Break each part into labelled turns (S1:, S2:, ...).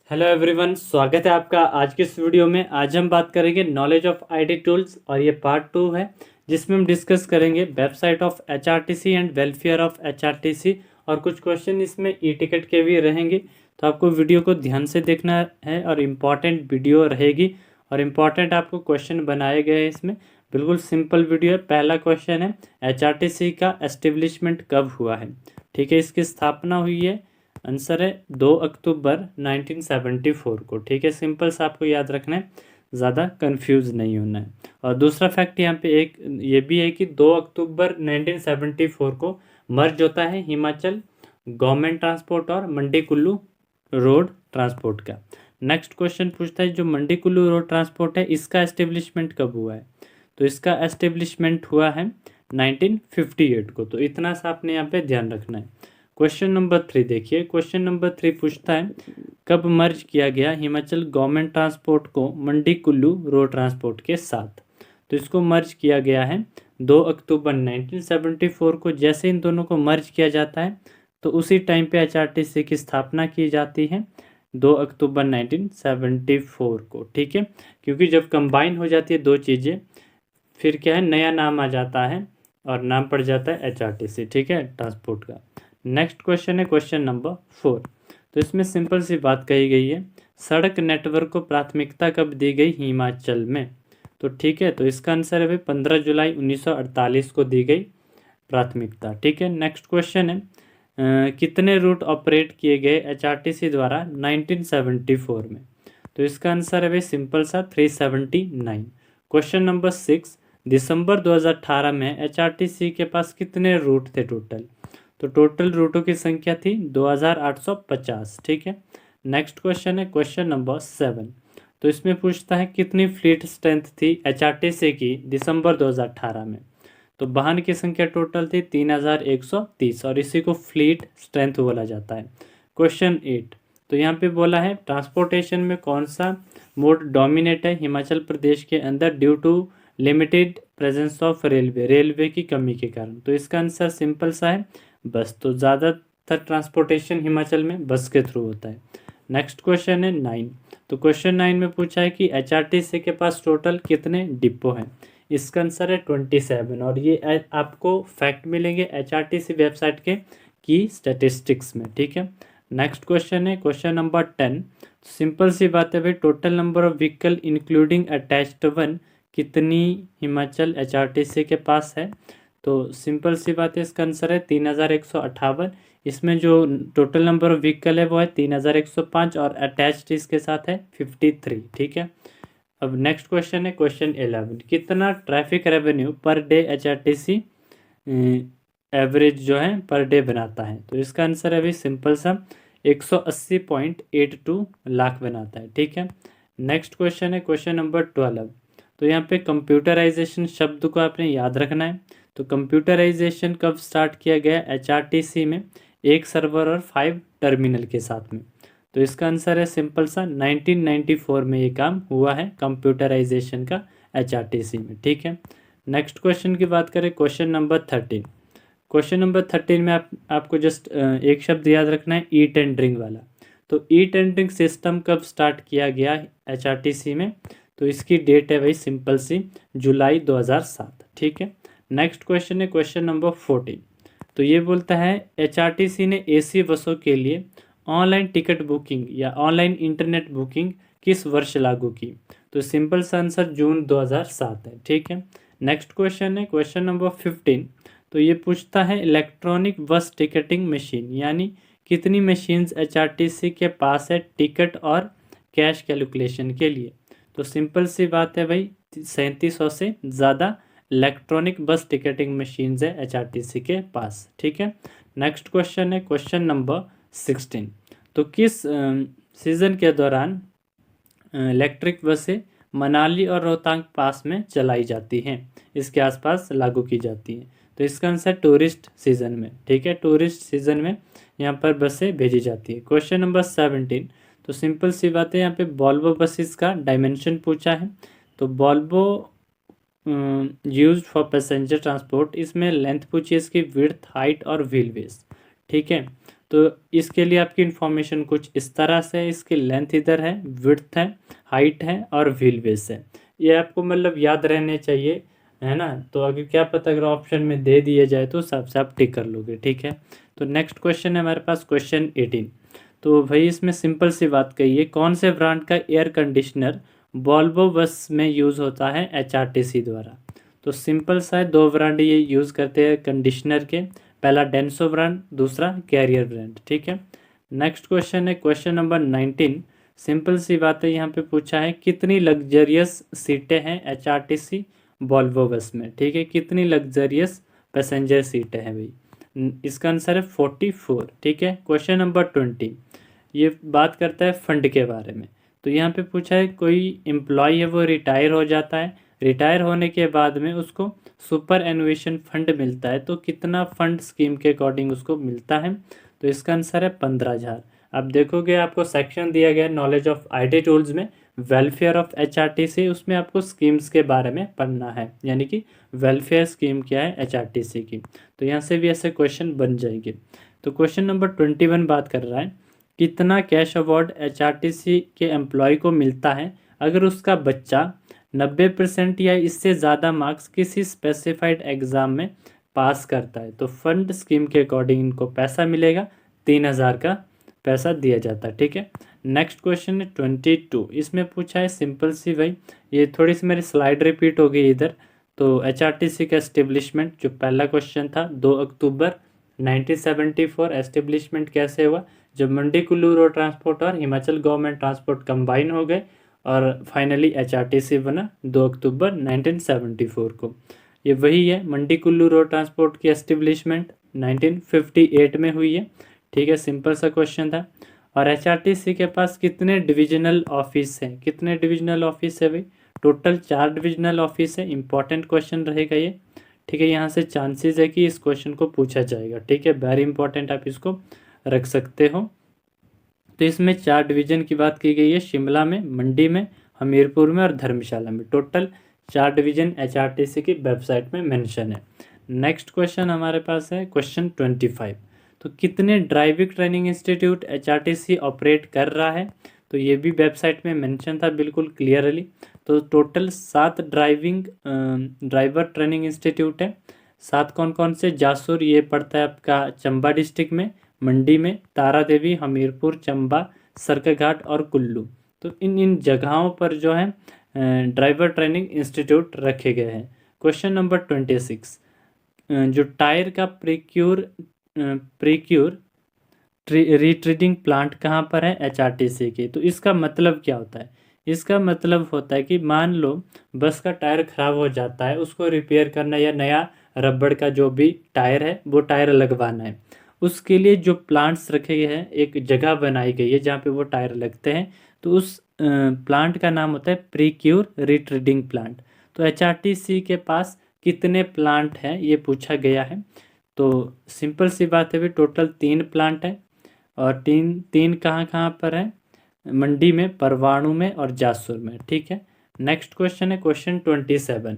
S1: Hello everyone, स्वागत है आपका आज के इस वीडियो में। आज हम बात करेंगे नॉलेज ऑफ आईटी टूल्स और ये पार्ट 2 है, जिसमें हम डिस्कस करेंगे website of HRTC and welfare of HRTC और कुछ क्वेश्चन इसमें ई टिकट के भी रहेंगे। तो आपको वीडियो को ध्यान से देखना है और इम्पॉर्टेंट वीडियो रहेगी और इम्पॉर्टेंट आपको क्वेश्चन बनाए गए हैं इसमें। बिल्कुल सिंपल वीडियो है। पहला क्वेश्चन है, एचआरटीसी का एस्टेब्लिशमेंट कब हुआ है? ठीक है, इसकी स्थापना हुई है, आंसर है 2 अक्टूबर 1974 को। ठीक है, सिंपल सा आपको याद रखना है, ज़्यादा कंफ्यूज नहीं होना है। और दूसरा फैक्ट यहाँ पे एक ये भी है कि 2 अक्टूबर 1974 को मर्ज होता है हिमाचल गवर्नमेंट ट्रांसपोर्ट और मंडी कुल्लू रोड ट्रांसपोर्ट का। नेक्स्ट क्वेश्चन पूछता है, जो मंडी कुल्लू रोड ट्रांसपोर्ट है इसका एस्टेब्लिशमेंट कब हुआ है? तो इसका एस्टेब्लिशमेंट हुआ है 1958 को। तो इतना सा आपने यहाँ पे ध्यान रखना है। क्वेश्चन नंबर 3 देखिए। क्वेश्चन नंबर 3 पूछता है, कब मर्ज किया गया हिमाचल गवर्नमेंट ट्रांसपोर्ट को मंडी कुल्लू रोड ट्रांसपोर्ट के साथ? तो इसको मर्ज किया गया है 2 अक्टूबर 1974 को। जैसे इन दोनों को मर्ज किया जाता है तो उसी टाइम पे एचआरटीसी की स्थापना की जाती है 2 अक्टूबर 1974 को। ठीक है, क्योंकि जब कंबाइन हो जाती है दो चीज़ें फिर क्या है, नया नाम आ जाता है और नाम पड़ जाता है एचआरटीसी। ठीक है, ट्रांसपोर्ट का। नेक्स्ट क्वेश्चन है क्वेश्चन नंबर 4। तो इसमें सिंपल सी बात कही गई है, सड़क नेटवर्क को प्राथमिकता कब दी गई हिमाचल में? तो ठीक है, तो इसका आंसर है भाई 15 जुलाई 1948 को दी गई प्राथमिकता। ठीक है, नेक्स्ट क्वेश्चन है, कितने रूट ऑपरेट किए गए एचआरटीसी द्वारा 1974 में? तो इसका आंसर है भाई सिंपल सा 379। क्वेश्चन नंबर 6, दिसंबर 2018 में एचआरटीसी के पास कितने रूट थे टोटल? तो टोटल रूटों की संख्या थी 2850। ठीक है, नेक्स्ट क्वेश्चन है क्वेश्चन नंबर 7। तो इसमें पूछता है, कितनी फ्लीट स्ट्रेंथ थी एचआरटीसी की दिसंबर 2018 में? तो वाहन की संख्या टोटल थी 3130 और इसी को फ्लीट स्ट्रेंथ बोला जाता है। क्वेश्चन 8, तो यहाँ पे बोला है, ट्रांसपोर्टेशन में कौन सा मोड डोमिनेट है हिमाचल प्रदेश के अंदर due to limited presence of railway की कमी के कारण? तो इसका आंसर सिंपल सा है बस। तो ज़्यादातर ट्रांसपोर्टेशन हिमाचल में बस के थ्रू होता है। नेक्स्ट क्वेश्चन है 9। तो क्वेश्चन 9 में पूछा है कि एचआरटीसी के पास टोटल कितने डिपो हैं? इसका आंसर है 27 और ये आपको फैक्ट मिलेंगे एचआरटीसी वेबसाइट के की स्टैटिस्टिक्स में। ठीक है, नेक्स्ट क्वेश्चन है क्वेश्चन नंबर 10। सिंपल सी बात है भाई, total number of vehicle including attached one कितनी हिमाचल एचआरटीसी के पास है? तो सिंपल सी बात है, इसका आंसर है 3158। इसमें जो टोटल नंबर ऑफ व्हीकल है वो है 3105 और अटैच्ड इसके साथ है 53। ठीक है, अब नेक्स्ट क्वेश्चन है क्वेश्चन 11। कितना traffic revenue per day HRTC average जो है पर डे बनाता है? तो इसका आंसर है भी सिंपल सा 180.82 लाख बनाता है। ठीक है, नेक्स्ट क्वेश्चन है क्वेश्चन नंबर 12। तो यहाँ पे कंप्यूटराइजेशन शब्द को आपने याद रखना है। तो कंप्यूटराइजेशन कब स्टार्ट किया गया एचआरटीसी में? 1 सर्वर और 5 टर्मिनल के साथ में। तो इसका आंसर है सिंपल सा 1994 में ये काम हुआ है कंप्यूटराइजेशन का एचआरटीसी में। ठीक है, नेक्स्ट क्वेश्चन की बात करें क्वेश्चन नंबर 13। क्वेश्चन नंबर 13 में आपको जस्ट एक शब्द याद रखना है, ई टेंडरिंग वाला। तो ई टेंडरिंग सिस्टम कब स्टार्ट किया गया एचआरटीसी में? तो इसकी डेट है भाई सिंपल सी जुलाई 2007। ठीक है, नेक्स्ट क्वेश्चन है क्वेश्चन नंबर 14। तो ये बोलता है, एचआरटीसी ने एसी बसों के लिए ऑनलाइन टिकट बुकिंग या ऑनलाइन इंटरनेट बुकिंग किस वर्ष लागू की? तो सिंपल सा आंसर जून 2007 है। ठीक है, नेक्स्ट क्वेश्चन है क्वेश्चन नंबर 15। तो ये पूछता है, इलेक्ट्रॉनिक बस टिकटिंग मशीन यानी कितनी मशीन्स एचआरटीसी के पास है टिकट और कैश कैलकुलेशन के लिए? तो सिंपल सी बात है भाई, 3700 से ज़्यादा इलेक्ट्रॉनिक बस टिकटिंग मशीन्स है एचआरटीसी के पास। ठीक है, नेक्स्ट क्वेश्चन है क्वेश्चन नंबर 16। तो किस सीज़न के दौरान इलेक्ट्रिक बसें मनाली और रोहतांग पास में चलाई जाती हैं, इसके आसपास लागू की जाती हैं? तो इसका आंसर टूरिस्ट सीज़न में। ठीक है, टूरिस्ट सीज़न में यहाँ पर बसें भेजी जाती है। Question number 17। तो सिंपल सी बात है, यहाँ पे वॉल्वो बसेस का डायमेंशन पूछा है। तो Volvo used for passenger transport, इसमें लेंथ पूछी है इसकी, विड्थ, हाइट और व्हील बेस। ठीक है, तो इसके लिए आपकी इन्फॉर्मेशन कुछ इस तरह से है। इसकी लेंथ इधर है, विड्थ है, हाइट है और व्हील बेस है। ये आपको मतलब याद रहने चाहिए, है ना। तो अगर क्या पता अगर ऑप्शन में दे दिए जाए तो उस हिसाब से आप टिक कर लोगे, ठीक है। तो नेक्स्ट क्वेश्चन है हमारे पास क्वेश्चन 18। तो भाई इसमें सिंपल सी बात कही है, कौन से ब्रांड का एयर कंडीशनर वॉल्वो बस में यूज़ होता है एचआरटीसी द्वारा। तो सिंपल सा है, दो ब्रांड ये यूज़ करते हैं कंडीशनर के, पहला डेंसो ब्रांड, दूसरा कैरियर ब्रांड, ठीक है। नेक्स्ट क्वेश्चन है क्वेश्चन नंबर 19। सिंपल सी बात है, यहाँ पे पूछा है कितनी लग्जरियस सीटें हैं एचआरटीसी वॉल्वो बस में, ठीक है। कितनी लग्जरियस पैसेंजर सीटें हैं भाई, इसका आंसर है 44, ठीक है। क्वेश्चन नंबर 20 ये बात करता है फंड के बारे में। तो यहाँ पे पूछा है कोई एम्प्लॉय है वो रिटायर हो जाता है, रिटायर होने के बाद में उसको सुपर एनुएशन फंड मिलता है, तो कितना फंड स्कीम के अकॉर्डिंग उसको मिलता है। तो इसका आंसर है 15,000। अब देखोगे आपको सेक्शन दिया गया नॉलेज ऑफ आईटी टूल्स में वेलफेयर ऑफ एचआरटीसी, उसमें आपको स्कीम्स के बारे में पढ़ना है, यानी कि वेलफेयर स्कीम क्या है एचआरटीसी की। तो यहाँ से भी ऐसे क्वेश्चन बन जाएंगे। तो क्वेश्चन नंबर 21 बात कर रहा है कितना कैश अवार्ड एचआरटीसी के एम्प्लॉय को मिलता है अगर उसका बच्चा 90% या इससे ज़्यादा मार्क्स किसी स्पेसिफाइड एग्ज़ाम में पास करता है। तो फंड स्कीम के अकॉर्डिंग इनको पैसा मिलेगा, 3,000 का पैसा दिया जाता है, ठीक है। नेक्स्ट क्वेश्चन है 22। इसमें पूछा है सिंपल सी भाई, ये थोड़ी सी मेरी स्लाइड रिपीट हो गई इधर। तो एचआरटीसी का एस्टेब्लिशमेंट, जो पहला क्वेश्चन था 2 अक्टूबर 1974 एस्टेब्लिशमेंट कैसे हुआ, जब मंडी कुल्लू रोड ट्रांसपोर्ट और हिमाचल गवर्नमेंट ट्रांसपोर्ट कंबाइन हो गए और फाइनली एचआरटीसी बना 2 अक्टूबर 1974 को। ये वही है, मंडी कुल्लू रोड ट्रांसपोर्ट की एस्टेब्लिशमेंट 1958 में हुई है, ठीक है। सिंपल सा क्वेश्चन था। और एचआरटीसी के पास कितने डिविजनल ऑफिस हैं, कितने डिविजनल ऑफिस है भाई, टोटल 4 डिविजनल ऑफिस है। इंपॉर्टेंट क्वेश्चन रहेगा ये, ठीक है। यहाँ से चांसेस है कि इस क्वेश्चन को पूछा जाएगा, ठीक है। वेरी इंपॉर्टेंट, आप इसको रख सकते हो। तो इसमें 4 डिवीजन की बात की गई है, शिमला में, मंडी में, हमीरपुर में और धर्मशाला में। टोटल 4 डिवीजन एचआरटीसी की वेबसाइट में मेंशन है। नेक्स्ट क्वेश्चन हमारे पास है क्वेश्चन 25। तो कितने driving training institute HRTC operate कर रहा है, तो ये भी वेबसाइट में मेंशन था बिल्कुल क्लियरली। तो टोटल 7 ड्राइवर ट्रेनिंग इंस्टीट्यूट है। 7 कौन कौन से, जासुर ये पड़ता है आपका चंबा डिस्ट्रिक्ट में, मंडी में, तारा देवी, हमीरपुर, चंबा, सरकाघाट और कुल्लू। तो इन जगहों पर जो है ड्राइवर ट्रेनिंग इंस्टीट्यूट रखे गए हैं। क्वेश्चन नंबर 26, जो टायर का प्रीक्यूर रिट्रीडिंग प्लांट कहाँ पर है एचआरटीसी की। तो इसका मतलब क्या होता है, इसका मतलब होता है कि मान लो बस का टायर खराब हो जाता है, उसको रिपेयर करना या नया रबड़ का जो भी टायर है वो टायर लगवाना है, उसके लिए जो प्लांट्स रखे गए हैं, एक जगह बनाई गई है जहाँ पे वो टायर लगते हैं। तो उस प्लांट का नाम होता है प्रीक्यूर रिट्रीडिंग प्लांट। तो एचआरटीसी के पास कितने प्लांट हैं ये पूछा गया है। तो सिंपल सी बात है भी, टोटल 3 प्लांट है और तीन कहाँ कहाँ पर है, मंडी में, परवाणु में और जासुर में, ठीक है। नेक्स्ट क्वेश्चन है क्वेश्चन 27।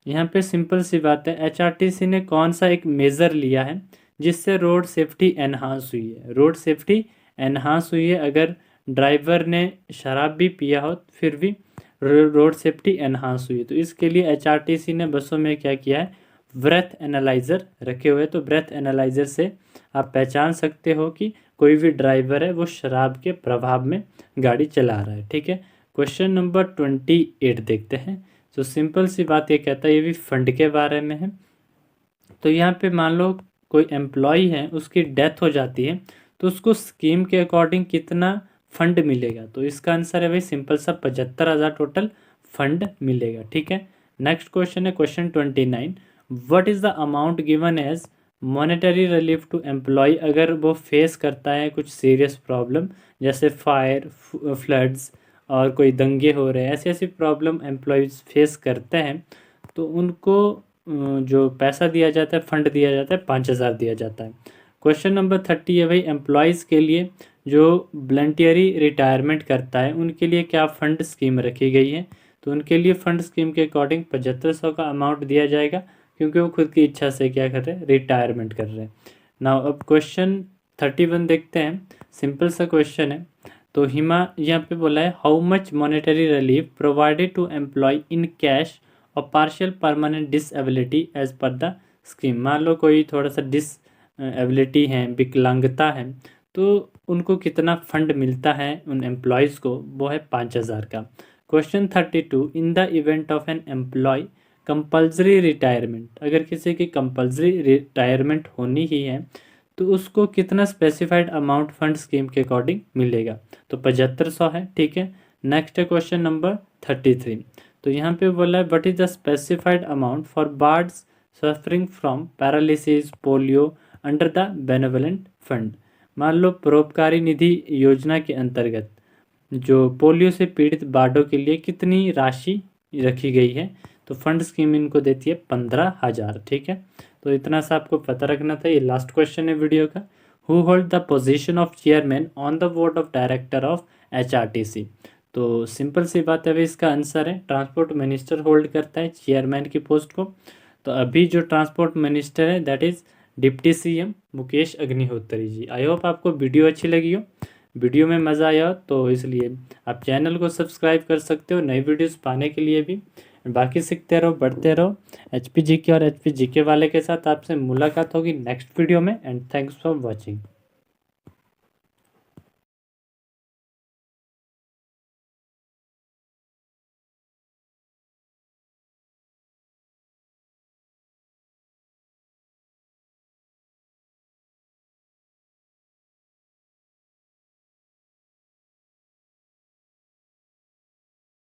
S1: यहाँ पे सिंपल सी बात है, एचआरटीसी ने कौन सा एक मेज़र लिया है जिससे रोड सेफ्टी एनहांस हुई है। रोड सेफ्टी एनहांस हुई है अगर ड्राइवर ने शराब भी पिया हो फिर भी रोड सेफ्टी एनहांस हुई है। तो इसके लिए एचआरटीसी ने बसों में क्या किया है, ब्रेथ एनालाइज़र रखे हुए। तो ब्रेथ एनालाइज़र से आप पहचान सकते हो कि कोई भी ड्राइवर है वो शराब के प्रभाव में गाड़ी चला रहा है, ठीक है। क्वेश्चन नंबर 28 देखते हैं। तो सिंपल सी बात ये कहता है, ये भी फंड के बारे में है। तो यहाँ पे मान लो कोई एम्प्लॉय है, उसकी डेथ हो जाती है, तो उसको स्कीम के अकॉर्डिंग कितना फंड मिलेगा। तो इसका आंसर है भाई सिंपल सा 75,000 टोटल फंड मिलेगा, ठीक है। नेक्स्ट क्वेश्चन है question 29। What is the amount given as monetary relief to employ अगर वो फेस करता है कुछ सीरियस प्रॉब्लम, जैसे फायर, फ्लड्स और कोई दंगे हो रहे हैं, ऐसी ऐसी प्रॉब्लम एम्प्लॉयज़ फेस करते हैं, तो उनको जो पैसा दिया जाता है, फंड दिया जाता है, 5,000 दिया जाता है। क्वेश्चन नंबर 30 है भाई, एम्प्लॉयज़ के लिए जो वॉलंटियरी रिटायरमेंट करता है उनके लिए क्या फ़ंड स्कीम रखी गई है। तो उनके लिए फ़ंड स्कीम के अकॉर्डिंग 7500 का अमाउंट दिया जाएगा, क्योंकि वो खुद की इच्छा से क्या कर रहे हैं, रिटायरमेंट कर रहे हैं। नाउ अब क्वेश्चन 31 देखते हैं, सिंपल सा क्वेश्चन है। तो हिमा यहाँ पे बोला है how much monetary relief provided to employ in cash और partial permanent disability as per the scheme. मान लो कोई थोड़ा सा डिसएबिलिटी है, विकलांगता है, तो उनको कितना फंड मिलता है उन एम्प्लॉयज़ को, वो है 5,000 का। Question 32, in the event of an employ compulsory retirement, अगर किसी की कंपल्सरी रिटायरमेंट होनी ही है तो उसको कितना स्पेसिफाइड अमाउंट फंड स्कीम के अकॉर्डिंग मिलेगा, तो 7500 है। ठीक है, नेक्स्ट है क्वेश्चन नंबर 33। तो यहाँ पे बोला है what is the specified amount for birds suffering from paralysis polio under the benevolent fund. मान लो परोपकारी निधि योजना के अंतर्गत जो पोलियो से पीड़ित बार्डों के लिए कितनी राशि रखी गई है, तो फंड स्कीम इनको देती है 15,000। ठीक है, तो इतना सा आपको पता रखना था। ये लास्ट क्वेश्चन है वीडियो का। Who hold the position of chairman on the board of director of HRTC। तो सिंपल सी बात है, इसका आंसर है ट्रांसपोर्ट मिनिस्टर होल्ड करता है चेयरमैन की पोस्ट को। तो अभी जो ट्रांसपोर्ट मिनिस्टर है that is deputy CM Mukesh Agnihotri ji. I hope आपको वीडियो अच्छी लगी हो, वीडियो में मज़ा आया हो, तो इसलिए आप चैनल को सब्सक्राइब कर सकते हो नई वीडियोस पाने के लिए भी। बाकी सीखते रहो, बढ़ते रहो। HPGK और HPGK वाले के साथ आपसे मुलाकात होगी नेक्स्ट वीडियो में। And thanks for watching.